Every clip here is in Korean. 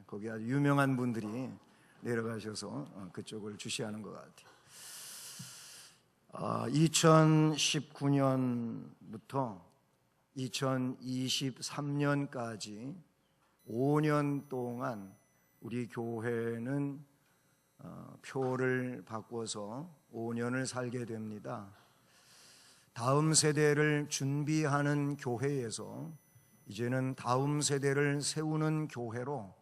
거기 아주 유명한 분들이 내려가셔서 그쪽을 주시하는 것 같아요. 2019년부터 2023년까지 5년 동안 우리 교회는 표를 바꿔서 5년을 살게 됩니다. 다음 세대를 준비하는 교회에서 이제는 다음 세대를 세우는 교회로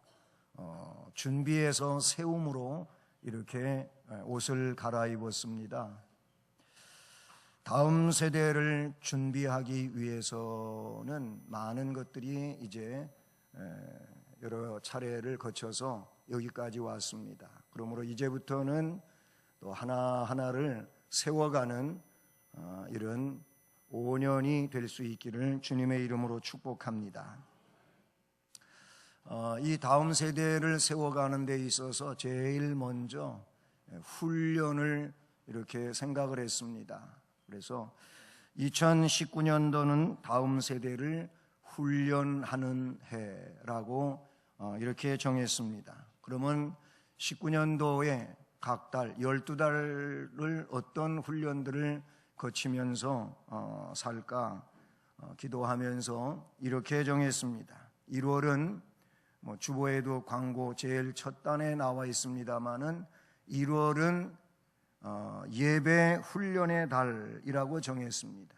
준비해서 세움으로 이렇게 옷을 갈아입었습니다. 다음 세대를 준비하기 위해서는 많은 것들이 이제 여러 차례를 거쳐서 여기까지 왔습니다. 그러므로 이제부터는 또 하나하나를 세워가는 이런 5년이 될 수 있기를 주님의 이름으로 축복합니다. 이 다음 세대를 세워가는 데 있어서 제일 먼저 훈련을 이렇게 생각을 했습니다. 그래서 2019년도는 다음 세대를 훈련하는 해라고 이렇게 정했습니다. 그러면 19년도에 각 달 12달을 어떤 훈련들을 거치면서 살까 기도하면서 이렇게 정했습니다. 1월은 주보에도 광고 제일 첫 단에 나와 있습니다마는 1월은 예배 훈련의 달이라고 정했습니다.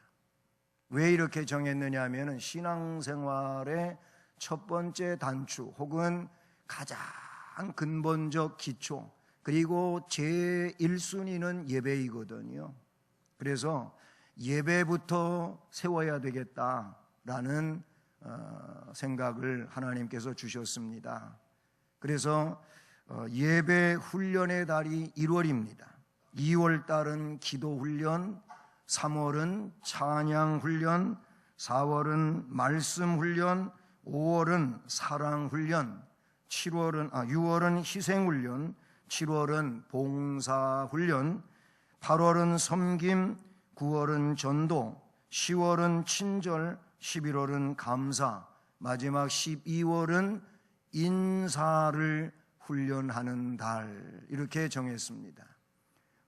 왜 이렇게 정했느냐 하면 신앙생활의 첫 번째 단추 혹은 가장 근본적 기초 그리고 제1순위는 예배이거든요. 그래서 예배부터 세워야 되겠다라는 생각을 하나님께서 주셨습니다. 그래서 예배 훈련의 달이 1월입니다. 2월 달은 기도 훈련, 3월은 찬양 훈련, 4월은 말씀 훈련, 5월은 사랑 훈련, 6월은 희생 훈련, 7월은 봉사 훈련, 8월은 섬김, 9월은 전도, 10월은 친절, 11월은 감사, 마지막 12월은 인사를 훈련하는 달 이렇게 정했습니다.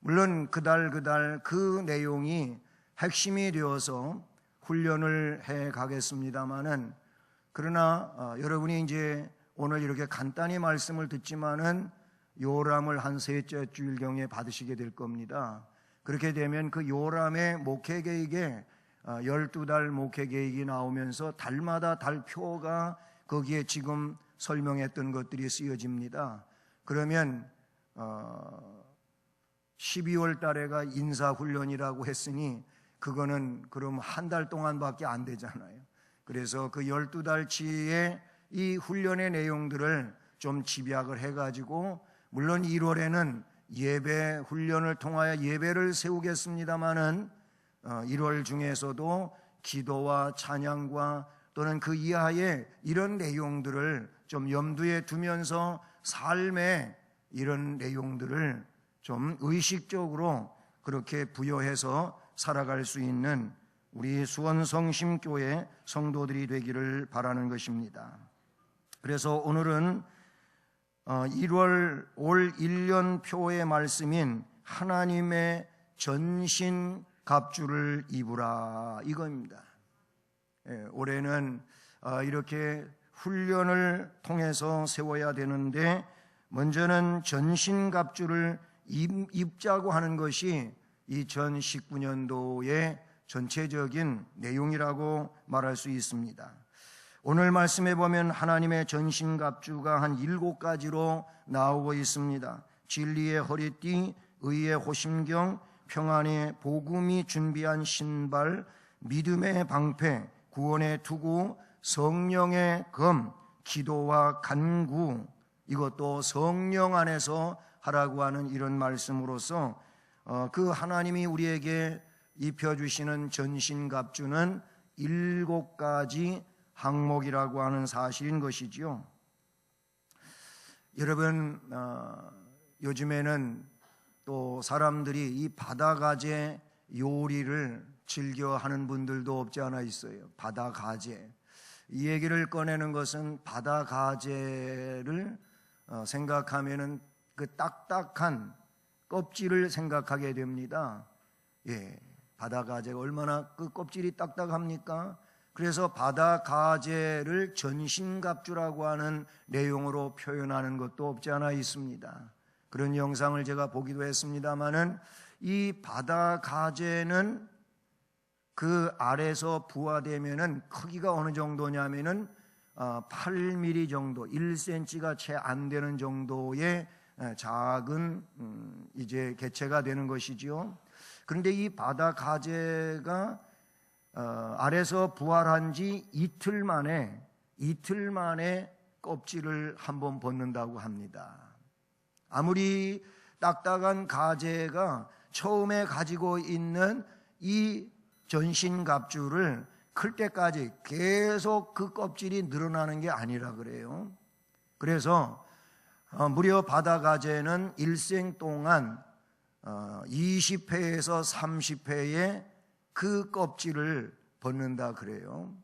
물론 그달 그 내용이 핵심이 되어서 훈련을 해 가겠습니다마는 그러나 여러분이 이제 오늘 이렇게 간단히 말씀을 듣지만은 요람을 한 셋째 주일경에 받으시게 될 겁니다. 그렇게 되면 그 요람의 목회 계획에 12달 목회 계획이 나오면서 달마다 달표가 거기에 지금 설명했던 것들이 쓰여집니다. 그러면 12월 달에가 인사훈련이라고 했으니 그거는 그럼 한 달 동안밖에 안 되잖아요. 그래서 그 12달치의 이 훈련의 내용들을 좀 집약을 해가지고 물론 1월에는 예배 훈련을 통하여 예배를 세우겠습니다마는 1월 중에서도 기도와 찬양과 또는 그 이하의 이런 내용들을 좀 염두에 두면서 삶의 이런 내용들을 좀 의식적으로 그렇게 부여해서 살아갈 수 있는 우리 수원성심교회 성도들이 되기를 바라는 것입니다. 그래서 오늘은 1월 올 1년 표의 말씀인 하나님의 전신갑주를 입으라 이겁니다. 올해는 이렇게 훈련을 통해서 세워야 되는데 먼저는 전신갑주를 입자고 하는 것이 2019년도의 전체적인 내용이라고 말할 수 있습니다. 오늘 말씀에 보면 하나님의 전신갑주가 한 7가지로 나오고 있습니다. 진리의 허리띠, 의의 호심경, 평안의 복음이 준비한 신발, 믿음의 방패, 구원의 투구, 성령의 검, 기도와 간구, 이것도 성령 안에서 하라고 하는 이런 말씀으로서 그 하나님이 우리에게 입혀주시는 전신갑주는 7가지 항목이라고 하는 사실인 것이지요. 여러분 요즘에는 또 사람들이 이 바다가재 요리를 즐겨하는 분들도 없지 않아 있어요. 바다가재 이 얘기를 꺼내는 것은 바다가재를 생각하면은 그 딱딱한 껍질을 생각하게 됩니다. 바다 가재가 얼마나 그 껍질이 딱딱합니까? 그래서 바다 가재를 전신갑주라고 하는 내용으로 표현하는 것도 없지 않아 있습니다. 그런 영상을 제가 보기도 했습니다마는 이 바다 가재는 그 알에서 부화되면은 크기가 어느 정도냐면은 8mm 정도, 1cm가 채 안 되는 정도의 작은 이제 개체가 되는 것이지요. 그런데 이 바다 가재가 알에서 부활한 지 이틀 만에 껍질을 한번 벗는다고 합니다. 아무리 딱딱한 가재가 처음에 가지고 있는 이 전신갑주를 클 때까지 계속 그 껍질이 늘어나는 게 아니라 그래요. 그래서 무려 바다 가재는 일생 동안 20회에서 30회의 그 껍질을 벗는다 그래요.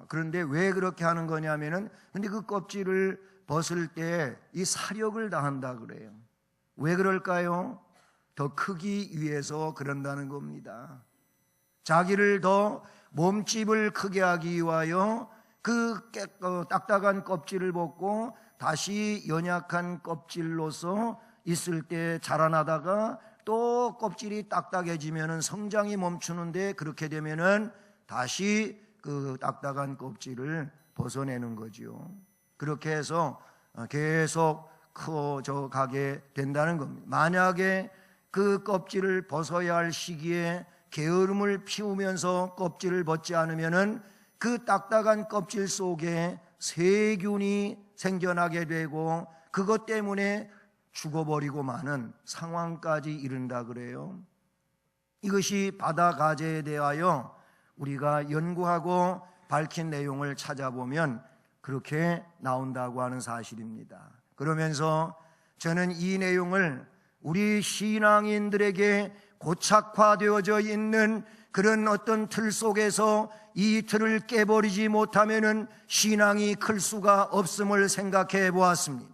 그런데 왜 그렇게 하는 거냐면은, 근데 그 껍질을 벗을 때 이 사력을 다한다 그래요. 왜 그럴까요? 더 크기 위해서 그런다는 겁니다. 자기를 더 몸집을 크게 하기 위하여 그 딱딱한 껍질을 벗고 다시 연약한 껍질로서 있을 때 자라나다가 또 껍질이 딱딱해지면은 성장이 멈추는데, 그렇게 되면은 다시 그 딱딱한 껍질을 벗어내는 거죠. 그렇게 해서 계속 커져 가게 된다는 겁니다. 만약에 그 껍질을 벗어야 할 시기에 게으름을 피우면서 껍질을 벗지 않으면은 그 딱딱한 껍질 속에 세균이 생겨나게 되고 그것 때문에 죽어버리고 마는 상황까지 이른다 그래요. 이것이 바다 가재에 대하여 우리가 연구하고 밝힌 내용을 찾아보면 그렇게 나온다고 하는 사실입니다. 그러면서 저는 이 내용을 우리 신앙인들에게 고착화되어져 있는 그런 어떤 틀 속에서 이 틀을 깨버리지 못하면은 신앙이 클 수가 없음을 생각해 보았습니다.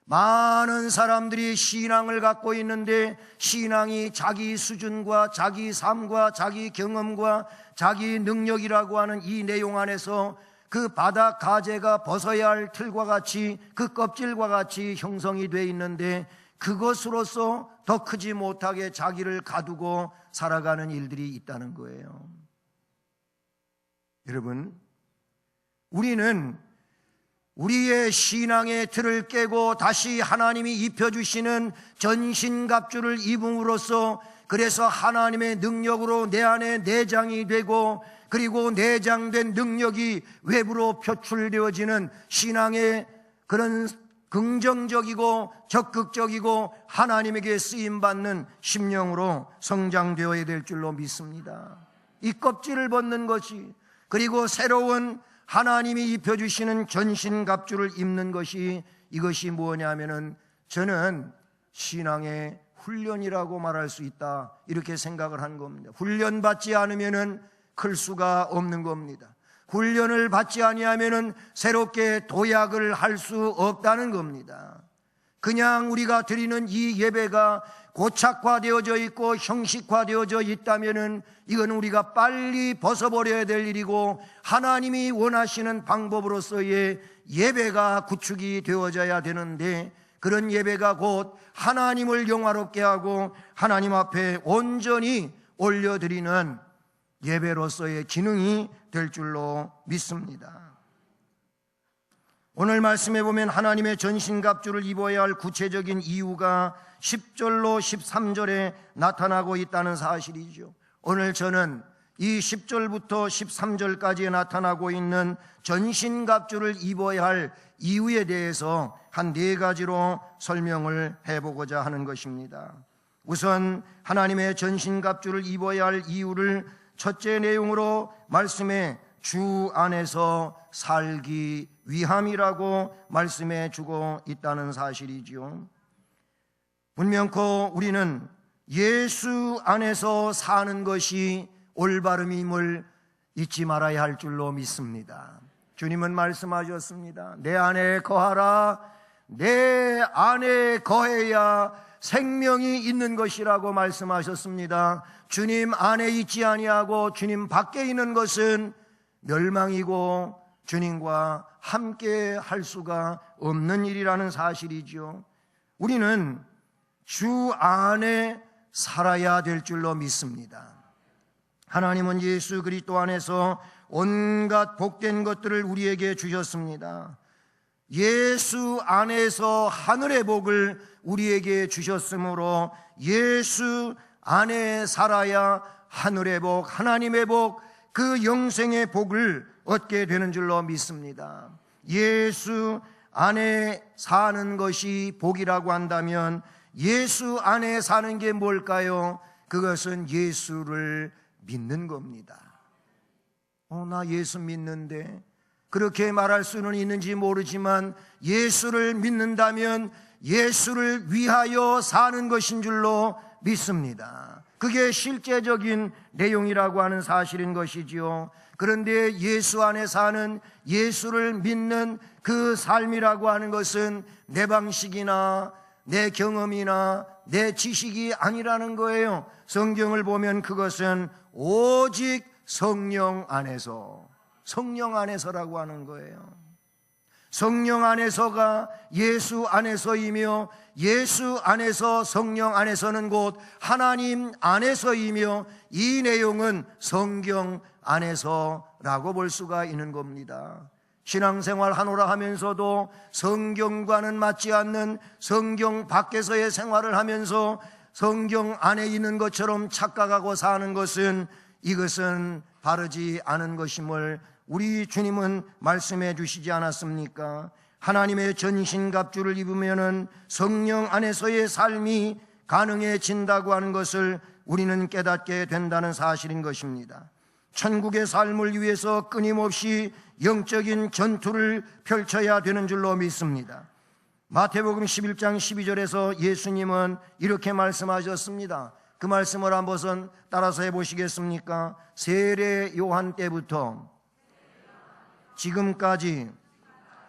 많은 사람들이 신앙을 갖고 있는데 신앙이 자기 수준과 자기 삶과 자기 경험과 자기 능력이라고 하는 이 내용 안에서 그 바다 가재가 벗어야 할 틀과 같이 그 껍질과 같이 형성이 되어 있는데 그것으로서 더 크지 못하게 자기를 가두고 살아가는 일들이 있다는 거예요. 여러분, 우리는 우리의 신앙의 틀을 깨고 다시 하나님이 입혀주시는 전신갑주를 입음으로써, 그래서 하나님의 능력으로 내 안에 내장이 되고 그리고 내장된 능력이 외부로 표출되어지는 신앙의 그런 긍정적이고 적극적이고 하나님에게 쓰임받는 심령으로 성장되어야 될 줄로 믿습니다. 이 껍질을 벗는 것이, 그리고 새로운 하나님이 입혀주시는 전신갑주를 입는 것이, 이것이 뭐냐면은 저는 신앙의 훈련이라고 말할 수 있다, 이렇게 생각을 한 겁니다. 훈련받지 않으면은 클 수가 없는 겁니다. 훈련을 받지 아니하면은 새롭게 도약을 할 수 없다는 겁니다. 그냥 우리가 드리는 이 예배가 고착화되어져 있고 형식화되어져 있다면은 이건 우리가 빨리 벗어버려야 될 일이고, 하나님이 원하시는 방법으로서의 예배가 구축이 되어져야 되는데, 그런 예배가 곧 하나님을 영화롭게 하고 하나님 앞에 온전히 올려드리는 예배로서의 기능이 될 줄로 믿습니다. 오늘 말씀해 보면 하나님의 전신갑주를 입어야 할 구체적인 이유가 10절로 13절에 나타나고 있다는 사실이죠. 오늘 저는 이 10절부터 13절까지에 나타나고 있는 전신갑주를 입어야 할 이유에 대해서 한 4가지로 설명을 해보고자 하는 것입니다. 우선 하나님의 전신갑주를 입어야 할 이유를 첫째 내용으로 말씀에 주 안에서 살기 위함이라고 말씀해 주고 있다는 사실이지요. 분명코 우리는 예수 안에서 사는 것이 올바름임을 잊지 말아야 할 줄로 믿습니다. 주님은 말씀하셨습니다. 내 안에 거하라, 내 안에 거해야 생명이 있는 것이라고 말씀하셨습니다. 주님 안에 있지 아니하고 주님 밖에 있는 것은 멸망이고 주님과 함께 할 수가 없는 일이라는 사실이죠. 우리는 주 안에 살아야 될 줄로 믿습니다. 하나님은 예수 그리스도 안에서 온갖 복된 것들을 우리에게 주셨습니다. 예수 안에서 하늘의 복을 우리에게 주셨으므로 예수 안에 살아야 하늘의 복, 하나님의 복, 그 영생의 복을 얻게 되는 줄로 믿습니다. 예수 안에 사는 것이 복이라고 한다면 예수 안에 사는 게 뭘까요? 그것은 예수를 믿는 겁니다. 나 예수 믿는데, 그렇게 말할 수는 있는지 모르지만 예수를 믿는다면 예수를 위하여 사는 것인 줄로 믿습니다. 그게 실제적인 내용이라고 하는 사실인 것이지요. 그런데 예수 안에 사는, 예수를 믿는 그 삶이라고 하는 것은 내 방식이나 내 경험이나 내 지식이 아니라는 거예요. 성경을 보면 그것은 오직 성령 안에서라고 하는 거예요. 성령 안에서가 예수 안에서이며 예수 안에서 성령 안에서는 곧 하나님 안에서이며 이 내용은 성경 안에서라고 볼 수가 있는 겁니다. 신앙생활 하노라 하면서도 성경과는 맞지 않는 성경 밖에서의 생활을 하면서 성경 안에 있는 것처럼 착각하고 사는 것은, 이것은 바르지 않은 것임을 우리 주님은 말씀해 주시지 않았습니까? 하나님의 전신갑주를 입으면은 성령 안에서의 삶이 가능해진다고 하는 것을 우리는 깨닫게 된다는 사실인 것입니다. 천국의 삶을 위해서 끊임없이 영적인 전투를 펼쳐야 되는 줄로 믿습니다. 마태복음 11장 12절에서 예수님은 이렇게 말씀하셨습니다. 그 말씀을 한번 따라서 해보시겠습니까? 세례 요한 때부터 지금까지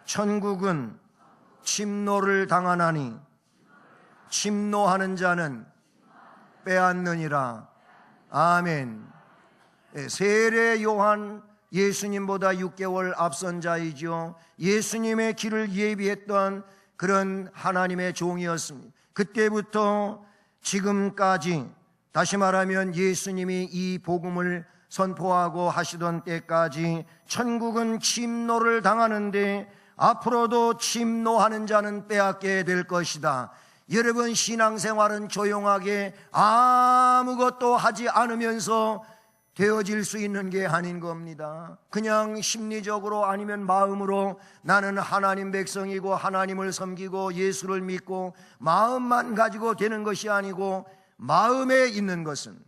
천국은 침노를 당하나니 침노하는 자는 빼앗느니라. 아멘. 세례 요한, 예수님보다 6개월 앞선 자이죠. 예수님의 길을 예비했던 그런 하나님의 종이었습니다. 그때부터 지금까지, 다시 말하면 예수님이 이 복음을 선포하고 하시던 때까지 천국은 침노를 당하는데 앞으로도 침노하는 자는 빼앗게 될 것이다. 여러분, 신앙생활은 조용하게 아무것도 하지 않으면서 되어질 수 있는 게 아닌 겁니다. 그냥 심리적으로 아니면 마음으로 나는 하나님 백성이고 하나님을 섬기고 예수를 믿고 마음만 가지고 되는 것이 아니고, 마음에 있는 것은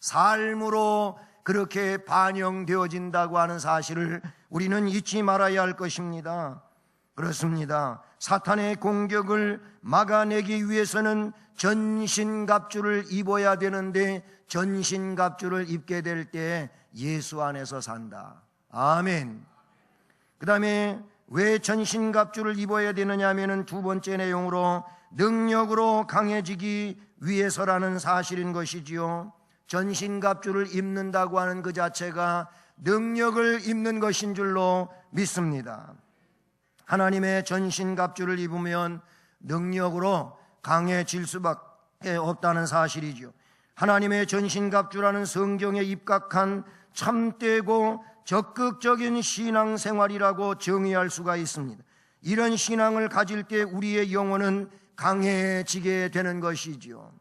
삶으로 그렇게 반영되어진다고 하는 사실을 우리는 잊지 말아야 할 것입니다. 그렇습니다. 사탄의 공격을 막아내기 위해서는 전신갑주를 입어야 되는데, 전신갑주를 입게 될 때 예수 안에서 산다. 아멘. 그 다음에 왜 전신갑주를 입어야 되느냐 하면 두 번째 내용으로 능력으로 강해지기 위해서라는 사실인 것이지요. 전신갑주를 입는다고 하는 그 자체가 능력을 입는 것인 줄로 믿습니다. 하나님의 전신갑주를 입으면 능력으로 강해질 수밖에 없다는 사실이죠. 하나님의 전신갑주라는 성경에 입각한 참되고 적극적인 신앙생활이라고 정의할 수가 있습니다. 이런 신앙을 가질 때 우리의 영혼은 강해지게 되는 것이지요.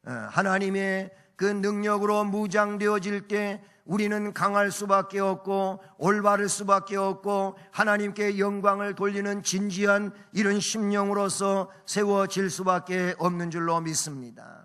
하나님의 그 능력으로 무장되어질 때 우리는 강할 수밖에 없고 올바를 수밖에 없고 하나님께 영광을 돌리는 진지한 이런 심령으로서 세워질 수밖에 없는 줄로 믿습니다.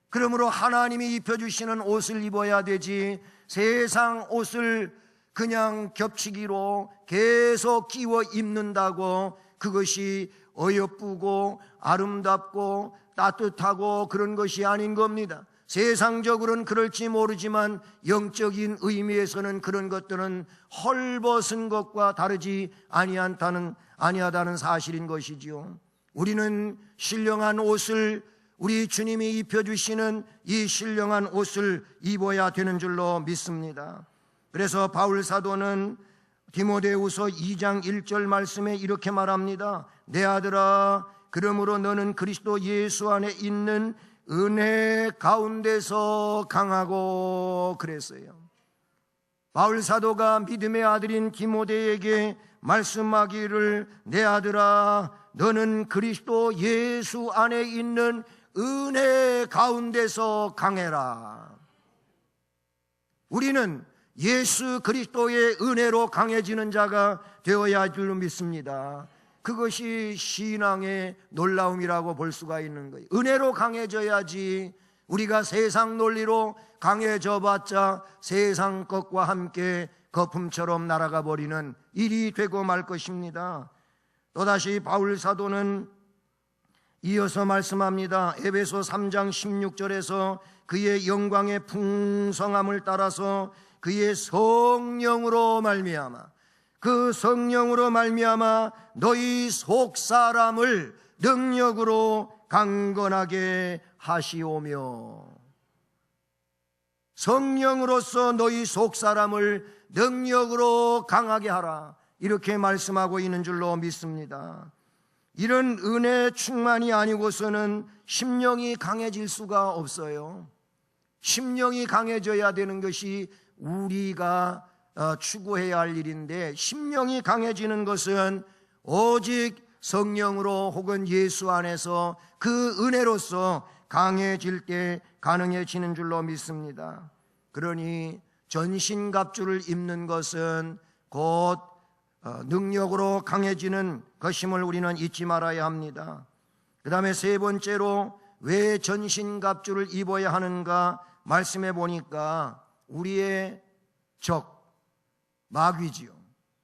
그러므로 하나님이 입혀주시는 옷을 입어야 되지, 세상 옷을 그냥 겹치기로 계속 끼워 입는다고 그것이 어여쁘고 아름답고 따뜻하고 그런 것이 아닌 겁니다. 세상적으로는 그럴지 모르지만 영적인 의미에서는 그런 것들은 헐벗은 것과 다르지 아니하다는 사실인 것이지요. 우리는 신령한 옷을, 우리 주님이 입혀주시는 이 신령한 옷을 입어야 되는 줄로 믿습니다. 그래서 바울 사도는 디모데후서 2장 1절 말씀에 이렇게 말합니다. 내 아들아, 그러므로 너는 그리스도 예수 안에 있는 은혜 가운데서 강하고, 그랬어요. 바울 사도가 믿음의 아들인 디모데에게 말씀하기를, 내 아들아, 너는 그리스도 예수 안에 있는 은혜 가운데서 강해라. 우리는 예수 그리스도의 은혜로 강해지는 자가 되어야 할 줄로 믿습니다. 그것이 신앙의 놀라움이라고 볼 수가 있는 거예요. 은혜로 강해져야지. 우리가 세상 논리로 강해져 봤자 세상 것과 함께 거품처럼 날아가 버리는 일이 되고 말 것입니다. 또다시 바울 사도는 이어서 말씀합니다. 에베소 3장 16절에서 그의 영광의 풍성함을 따라서 그의 성령으로 말미암아, 그 성령으로 말미암아 너희 속사람을 능력으로 강건하게 하시오며, 성령으로서 너희 속사람을 능력으로 강하게 하라, 이렇게 말씀하고 있는 줄로 믿습니다. 이런 은혜 충만이 아니고서는 심령이 강해질 수가 없어요. 심령이 강해져야 되는 것이 우리가 추구해야 할 일인데, 심령이 강해지는 것은 오직 성령으로 혹은 예수 안에서 그 은혜로서 강해질 때 가능해지는 줄로 믿습니다. 그러니 전신갑주를 입는 것은 곧 능력으로 강해지는 것임을 우리는 잊지 말아야 합니다. 그 다음에 세 번째로 왜 전신갑주를 입어야 하는가 말씀해 보니까 우리의 적, 마귀지요.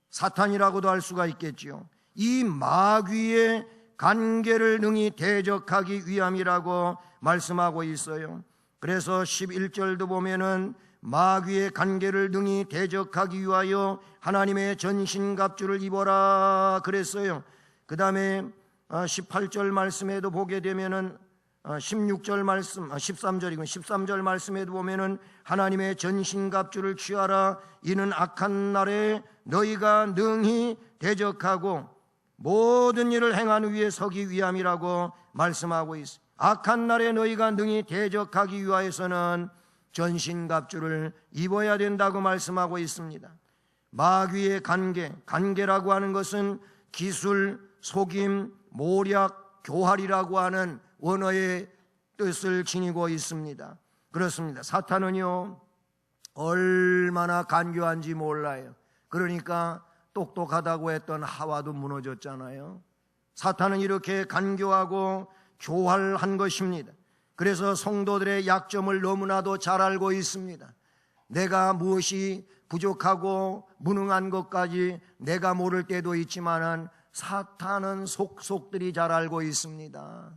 사탄이라고도 할 수가 있겠지요. 이 마귀의 간계를 능히 대적하기 위함이라고 말씀하고 있어요. 그래서 11절도 보면은 마귀의 간계를 능히 대적하기 위하여 하나님의 전신갑주를 입어라 그랬어요. 그 다음에 18절 말씀에도 보게 되면은 16절 말씀, 13절 말씀에도 보면은 하나님의 전신갑주를 취하라. 이는 악한 날에 너희가 능히 대적하고 모든 일을 행하는 위에 서기 위함이라고 말씀하고 있습니다. 악한 날에 너희가 능히 대적하기 위하여서는 전신갑주를 입어야 된다고 말씀하고 있습니다. 마귀의 간계라고 하는 것은 기술, 속임, 모략, 교활이라고 하는 원어의 뜻을 지니고 있습니다. 그렇습니다. 사탄은요 얼마나 간교한지 몰라요. 그러니까 똑똑하다고 했던 하와도 무너졌잖아요. 사탄은 이렇게 간교하고 교활한 것입니다. 그래서 성도들의 약점을 너무나도 잘 알고 있습니다. 내가 무엇이 부족하고 무능한 것까지 내가 모를 때도 있지만은 사탄은 속속들이 잘 알고 있습니다.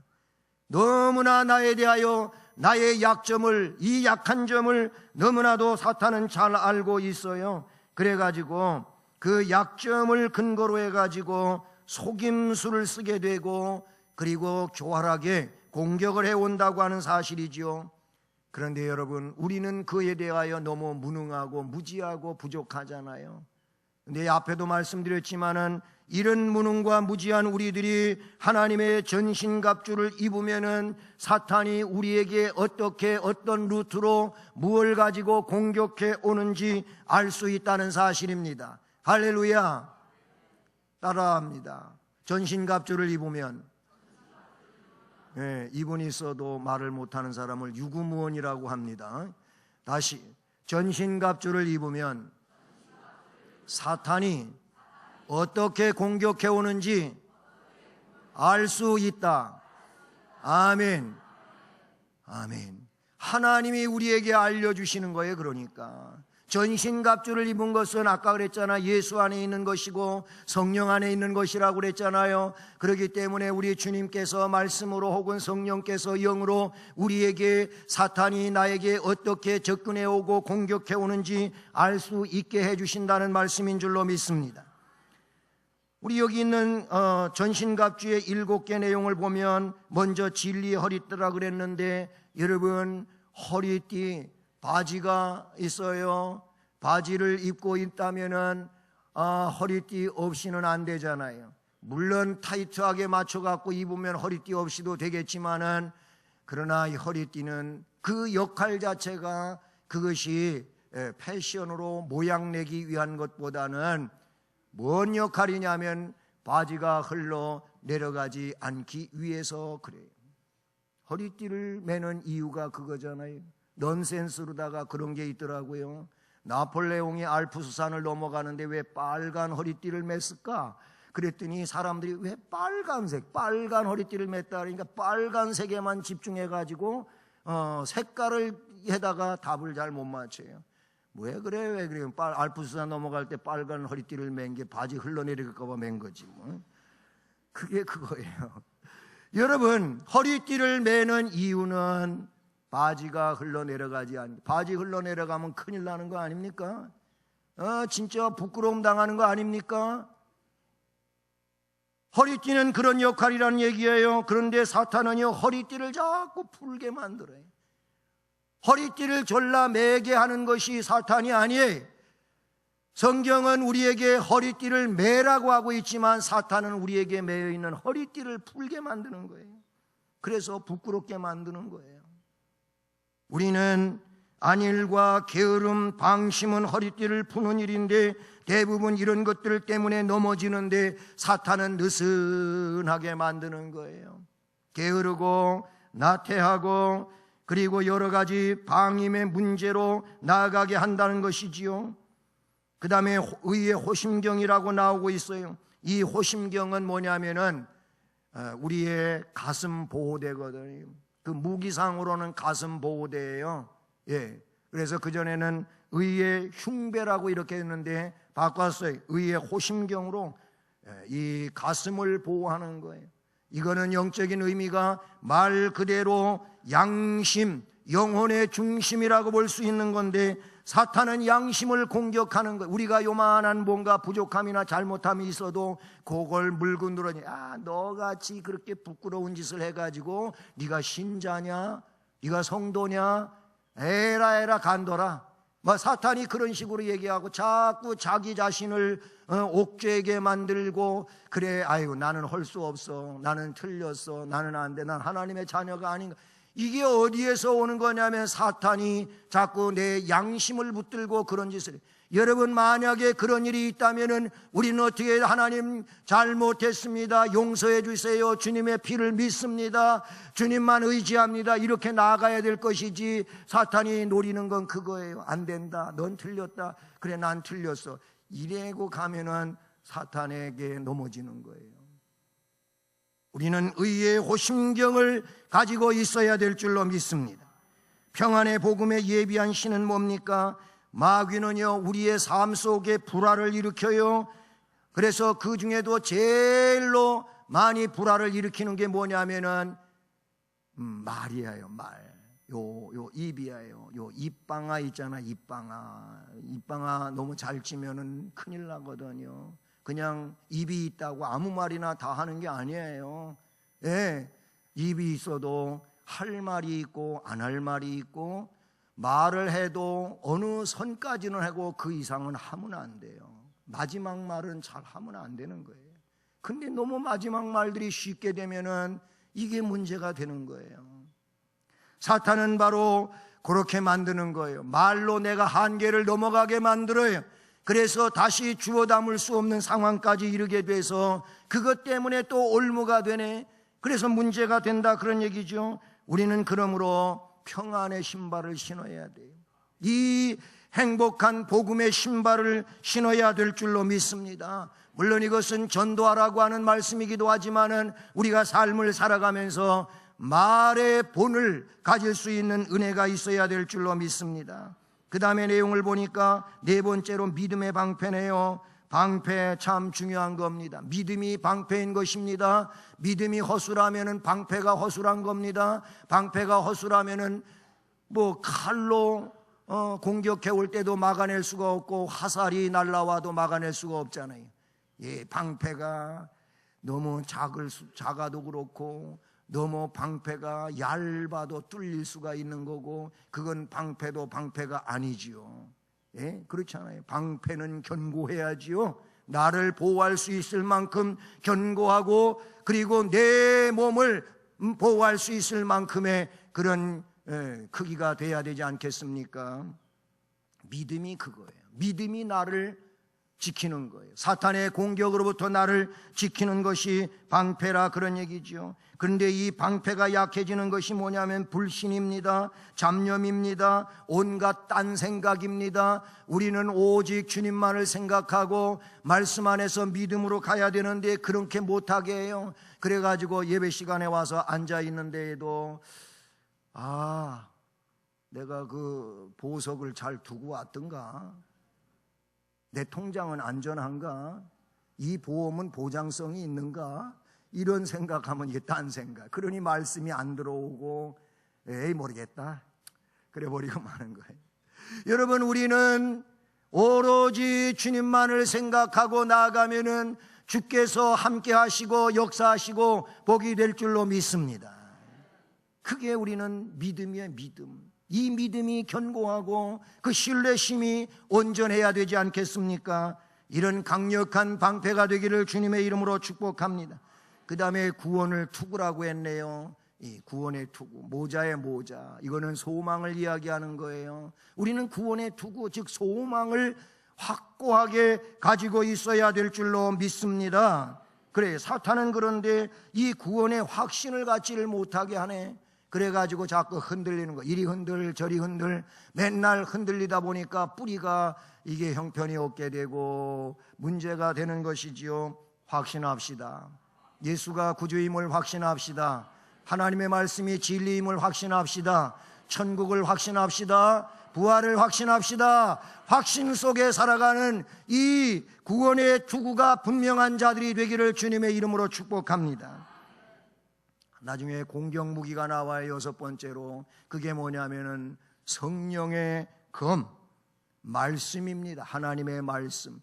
너무나 나에 대하여 나의 약점을, 이 약한 점을 너무나도 사탄은 잘 알고 있어요. 그래가지고 그 약점을 근거로 해가지고 속임수를 쓰게 되고 그리고 교활하게 공격을 해온다고 하는 사실이죠. 그런데 여러분, 우리는 그에 대하여 너무 무능하고 무지하고 부족하잖아요. 근데 앞에도 말씀드렸지만은 이런 무능과 무지한 우리들이 하나님의 전신갑주를 입으면은 사탄이 우리에게 어떻게 어떤 루트로 무엇을 가지고 공격해 오는지 알 수 있다는 사실입니다. 할렐루야. 따라합니다. 전신갑주를 입으면, 이분이 있어도 말을 못하는 사람을 유구무원이라고 합니다. 다시, 전신갑주를 입으면 사탄이 어떻게 공격해 오는지 알 수 있다. 아멘. 아멘. 하나님이 우리에게 알려주시는 거예요. 그러니까 전신갑주를 입은 것은 아까 그랬잖아, 예수 안에 있는 것이고 성령 안에 있는 것이라고 그랬잖아요. 그렇기 때문에 우리 주님께서 말씀으로 혹은 성령께서 영으로 우리에게 사탄이 나에게 어떻게 접근해 오고 공격해 오는지 알 수 있게 해주신다는 말씀인 줄로 믿습니다. 우리 여기 있는 전신갑주의 7개 내용을 보면 먼저 진리의 허리띠라 그랬는데, 여러분, 허리띠 바지가 있어요. 바지를 입고 있다면은 허리띠 없이는 안 되잖아요. 물론 타이트하게 맞춰갖고 입으면 허리띠 없이도 되겠지만은, 그러나 이 허리띠는 그 역할 자체가 그것이 패션으로 모양 내기 위한 것보다는 뭔 역할이냐면 바지가 흘러 내려가지 않기 위해서 그래요. 허리띠를 매는 이유가 그거잖아요. 넌센스로다가 그런 게 있더라고요. 나폴레옹이 알프스산을 넘어가는데 왜 빨간 허리띠를 맸을까? 그랬더니 사람들이 왜 빨간 허리띠를 맸다 그러니까 빨간색에만 집중해가지고 색깔을 해다가 답을 잘 못 맞춰요. 왜 그래요? 알프스산 넘어갈 때 빨간 허리띠를 맨 게 바지 흘러내릴까 봐 맨 거지 뭐. 그게 그거예요. 여러분, 허리띠를 매는 이유는 바지가 흘러내려가지 않니. 바지 흘러내려가면 큰일 나는 거 아닙니까? 진짜 부끄러움 당하는 거 아닙니까? 허리띠는 그런 역할이라는 얘기예요. 그런데 사탄은요, 허리띠를 자꾸 풀게 만들어요. 허리띠를 졸라 매게 하는 것이 사탄이 아니에요. 성경은 우리에게 허리띠를 매라고 하고 있지만 사탄은 우리에게 매여 있는 허리띠를 풀게 만드는 거예요. 그래서 부끄럽게 만드는 거예요. 우리는 안일과 게으름, 방심은 허리띠를 푸는 일인데 대부분 이런 것들 때문에 넘어지는데 사탄은 느슨하게 만드는 거예요. 게으르고 나태하고 그리고 여러 가지 방임의 문제로 나아가게 한다는 것이지요. 그 다음에 의의 호심경이라고 나오고 있어요. 이 호심경은 뭐냐면은 우리의 가슴 보호대거든요. 그 무기상으로는 가슴 보호대예요. 예. 그래서 그전에는 의의 흉배라고 이렇게 했는데 바꿨어요. 의의 호심경으로 이 가슴을 보호하는 거예요. 이거는 영적인 의미가 말 그대로 양심, 영혼의 중심이라고 볼 수 있는 건데 사탄은 양심을 공격하는 거예요. 우리가 요만한 뭔가 부족함이나 잘못함이 있어도 그걸 물고 늘어니, 너같이 그렇게 부끄러운 짓을 해가지고 네가 신자냐? 네가 성도냐? 에라 간더라. 사탄이 그런 식으로 얘기하고 자꾸 자기 자신을 옥죄게 만들고, 그래, 아이고 나는 할 수 없어, 나는 틀렸어, 나는 안 돼, 난 하나님의 자녀가 아닌가. 이게 어디에서 오는 거냐면 사탄이 자꾸 내 양심을 붙들고 그런 짓을 해요. 여러분, 만약에 그런 일이 있다면 우리는 어떻게, 하나님 잘못했습니다, 용서해 주세요, 주님의 피를 믿습니다, 주님만 의지합니다, 이렇게 나아가야 될 것이지, 사탄이 노리는 건 그거예요. 안 된다, 넌 틀렸다, 그래 난 틀렸어, 이래고 가면은 사탄에게 넘어지는 거예요. 우리는 의의 호심경을 가지고 있어야 될 줄로 믿습니다. 평안의 복음에 예비한 신은 뭡니까? 마귀는요, 우리의 삶 속에 불화를 일으켜요. 그래서 그 중에도 제일로 많이 불화를 일으키는 게 뭐냐면은 말이에요. 말. 요 입이에요. 요 입방아 있잖아. 입방아 너무 잘 치면은 큰일 나거든요. 그냥 입이 있다고 아무 말이나 다 하는 게 아니에요. 예, 입이 있어도 할 말이 있고 안 할 말이 있고, 말을 해도 어느 선까지는 하고 그 이상은 하면 안 돼요. 마지막 말은 잘 하면 안 되는 거예요. 근데 너무 마지막 말들이 쉽게 되면은 이게 문제가 되는 거예요. 사탄은 바로 그렇게 만드는 거예요. 말로 내가 한계를 넘어가게 만들어요. 그래서 다시 주워 담을 수 없는 상황까지 이르게 돼서 그것 때문에 또 올무가 되네. 그래서 문제가 된다, 그런 얘기죠. 우리는 그러므로 평안의 신발을 신어야 돼요. 이 행복한 복음의 신발을 신어야 될 줄로 믿습니다. 물론 이것은 전도하라고 하는 말씀이기도 하지만은 우리가 삶을 살아가면서 말의 본을 가질 수 있는 은혜가 있어야 될 줄로 믿습니다. 그 다음에 내용을 보니까 네 번째로 믿음의 방패네요. 방패 참 중요한 겁니다. 믿음이 방패인 것입니다. 믿음이 허술하면은 방패가 허술한 겁니다. 방패가 허술하면은 뭐 칼로 공격해 올 때도 막아낼 수가 없고 화살이 날라와도 막아낼 수가 없잖아요. 예, 방패가 너무 작아도 그렇고 너무 방패가 얇아도 뚫릴 수가 있는 거고, 그건 방패도 방패가 아니지요. 예, 그렇잖아요. 방패는 견고해야지요. 나를 보호할 수 있을 만큼 견고하고, 그리고 내 몸을 보호할 수 있을 만큼의 그런 크기가 돼야 되지 않겠습니까? 믿음이 그거예요. 믿음이 나를 지키는 거예요. 사탄의 공격으로부터 나를 지키는 것이 방패라, 그런 얘기죠. 그런데 이 방패가 약해지는 것이 뭐냐면 불신입니다. 잡념입니다. 온갖 딴 생각입니다. 우리는 오직 주님만을 생각하고 말씀 안에서 믿음으로 가야 되는데 그렇게 못하게 해요. 그래가지고 예배 시간에 와서 앉아 있는 데에도 내가 그 보석을 잘 두고 왔던가, 내 통장은 안전한가, 이 보험은 보장성이 있는가, 이런 생각하면 이게 딴 생각. 그러니 말씀이 안 들어오고 에이 모르겠다 그래 버리고 마는 거예요. 여러분, 우리는 오로지 주님만을 생각하고 나아가면은 주께서 함께 하시고 역사하시고 복이 될 줄로 믿습니다. 그게 우리는 믿음이에요. 믿음. 이 믿음이 견고하고 그 신뢰심이 온전해야 되지 않겠습니까? 이런 강력한 방패가 되기를 주님의 이름으로 축복합니다. 그 다음에 구원을 투구라고 했네요. 이 구원의 투구, 모자의 모자, 이거는 소망을 이야기하는 거예요. 우리는 구원의 투구, 즉 소망을 확고하게 가지고 있어야 될 줄로 믿습니다. 그래, 사탄은 그런데 이 구원의 확신을 갖지를 못하게 하네. 그래가지고 자꾸 흔들리는 거, 이리 흔들 저리 흔들, 맨날 흔들리다 보니까 뿌리가 이게 형편이 없게 되고 문제가 되는 것이지요. 확신합시다. 예수가 구주임을 확신합시다. 하나님의 말씀이 진리임을 확신합시다. 천국을 확신합시다. 부활을 확신합시다. 확신 속에 살아가는 이 구원의 투구가 분명한 자들이 되기를 주님의 이름으로 축복합니다. 나중에 공격 무기가 나와요. 여섯 번째로. 그게 뭐냐면은 성령의 검, 말씀입니다. 하나님의 말씀.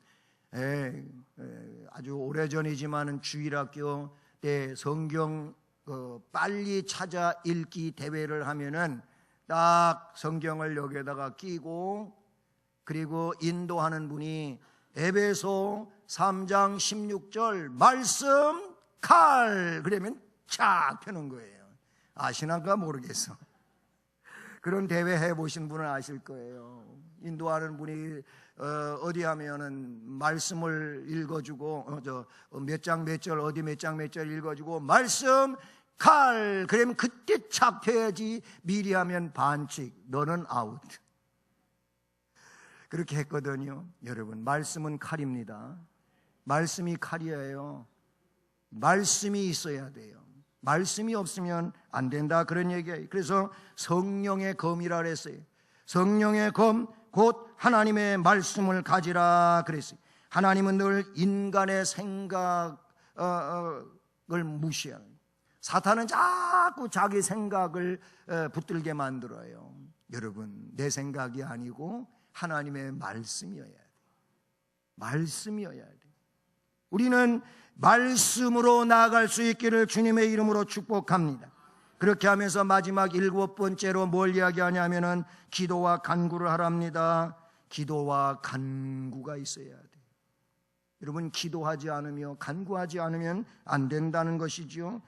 아주 오래전이지만은 주일학교 때 성경 빨리 찾아 읽기 대회를 하면은 딱 성경을 여기에다가 끼고, 그리고 인도하는 분이 에베소 3장 16절 말씀 칼 그러면 쫙 펴는 거예요. 아시나가 모르겠어. 그런 대회 해보신 분은 아실 거예요. 인도하는 분이 어디 하면은 말씀을 읽어주고 몇 장 몇 절 어디 몇 장 몇 절 읽어주고 말씀 칼 그러면 그때 착 펴야지. 미리 하면 반칙, 너는 아웃. 그렇게 했거든요. 여러분, 말씀은 칼입니다. 말씀이 칼이에요. 말씀이 있어야 돼요. 말씀이 없으면 안 된다, 그런 얘기예요. 그래서 성령의 검이라 그랬어요. 성령의 검 곧 하나님의 말씀을 가지라 그랬어요. 하나님은 늘 인간의 생각을 무시하는, 사탄은 자꾸 자기 생각을 붙들게 만들어요. 여러분, 내 생각이 아니고 하나님의 말씀이어야 돼요. 말씀이어야 돼요. 우리는 말씀으로 나아갈 수 있기를 주님의 이름으로 축복합니다. 그렇게 하면서 마지막 일곱 번째로 뭘 이야기하냐면은 기도와 간구를 하랍니다. 기도와 간구가 있어야 돼요. 여러분, 기도하지 않으며 간구하지 않으면 안 된다는 것이죠.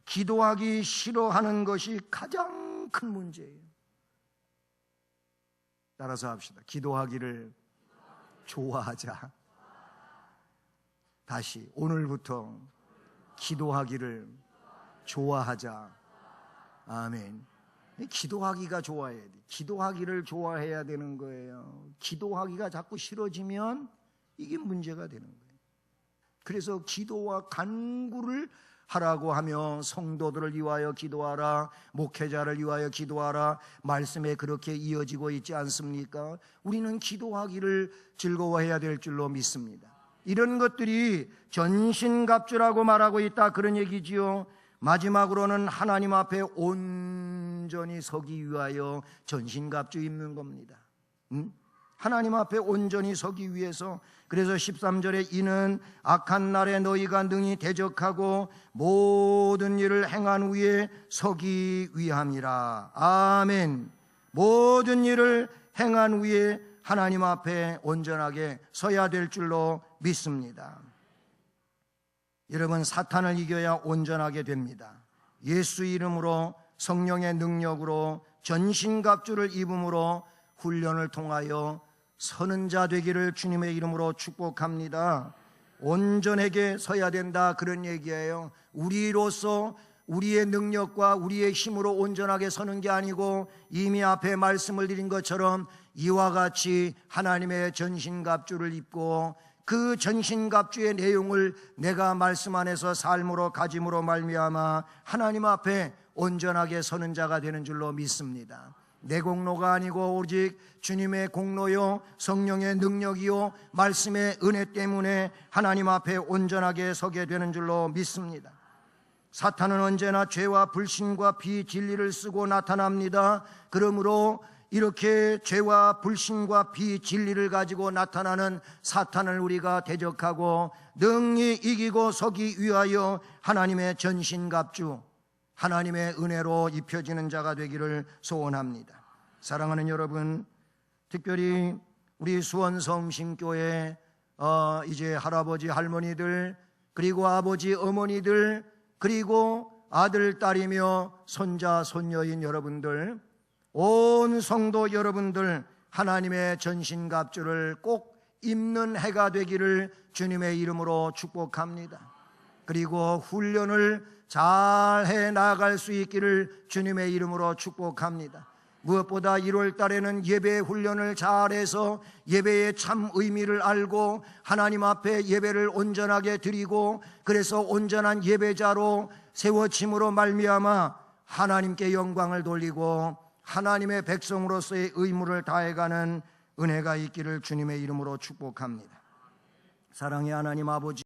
기도하기 싫어하는 것이 가장 큰 문제예요. 따라서 합시다. 기도하기를 좋아하자. 다시, 오늘부터 기도하기를 좋아하자. 아멘. 기도하기가 좋아야 돼. 기도하기를 좋아해야 되는 거예요. 기도하기가 자꾸 싫어지면 이게 문제가 되는 거예요. 그래서 기도와 간구를 하라고 하며 성도들을 위하여 기도하라, 목회자를 위하여 기도하라, 말씀에 그렇게 이어지고 있지 않습니까? 우리는 기도하기를 즐거워해야 될 줄로 믿습니다. 이런 것들이 전신갑주라고 말하고 있다, 그런 얘기지요. 마지막으로는 하나님 앞에 온전히 서기 위하여 전신갑주 입는 겁니다. 하나님 앞에 온전히 서기 위해서. 그래서 13절에 이는 악한 날에 너희가 능히 대적하고 모든 일을 행한 후에 서기 위함이라. 아멘. 모든 일을 행한 후에 하나님 앞에 온전하게 서야 될 줄로 믿습니다. 여러분, 사탄을 이겨야 온전하게 됩니다. 예수 이름으로, 성령의 능력으로, 전신갑주를 입음으로 훈련을 통하여 서는 자 되기를 주님의 이름으로 축복합니다. 온전하게 서야 된다, 그런 얘기예요. 우리로서 우리의 능력과 우리의 힘으로 온전하게 서는 게 아니고 이미 앞에 말씀을 드린 것처럼 이와 같이 하나님의 전신갑주를 입고 그 전신갑주의 내용을 내가 말씀 안에서 삶으로 가짐으로 말미암아 하나님 앞에 온전하게 서는 자가 되는 줄로 믿습니다. 내 공로가 아니고 오직 주님의 공로요, 성령의 능력이요, 말씀의 은혜 때문에 하나님 앞에 온전하게 서게 되는 줄로 믿습니다. 사탄은 언제나 죄와 불신과 비진리를 쓰고 나타납니다. 그러므로 이렇게 죄와 불신과 비진리를 가지고 나타나는 사탄을 우리가 대적하고 능히 이기고 서기 위하여 하나님의 전신갑주, 하나님의 은혜로 입혀지는 자가 되기를 소원합니다. 사랑하는 여러분, 특별히 우리 수원성심교회 이제 할아버지 할머니들, 그리고 아버지 어머니들, 그리고 아들 딸이며 손자 손녀인 여러분들, 온 성도 여러분들, 하나님의 전신갑주를 꼭 입는 해가 되기를 주님의 이름으로 축복합니다. 그리고 훈련을 잘 해 나갈 수 있기를 주님의 이름으로 축복합니다. 무엇보다 1월 달에는 예배 훈련을 잘해서 예배의 참 의미를 알고 하나님 앞에 예배를 온전하게 드리고, 그래서 온전한 예배자로 세워짐으로 말미암아 하나님께 영광을 돌리고 하나님의 백성으로서의 의무를 다해가는 은혜가 있기를 주님의 이름으로 축복합니다. 사랑의 하나님 아버지,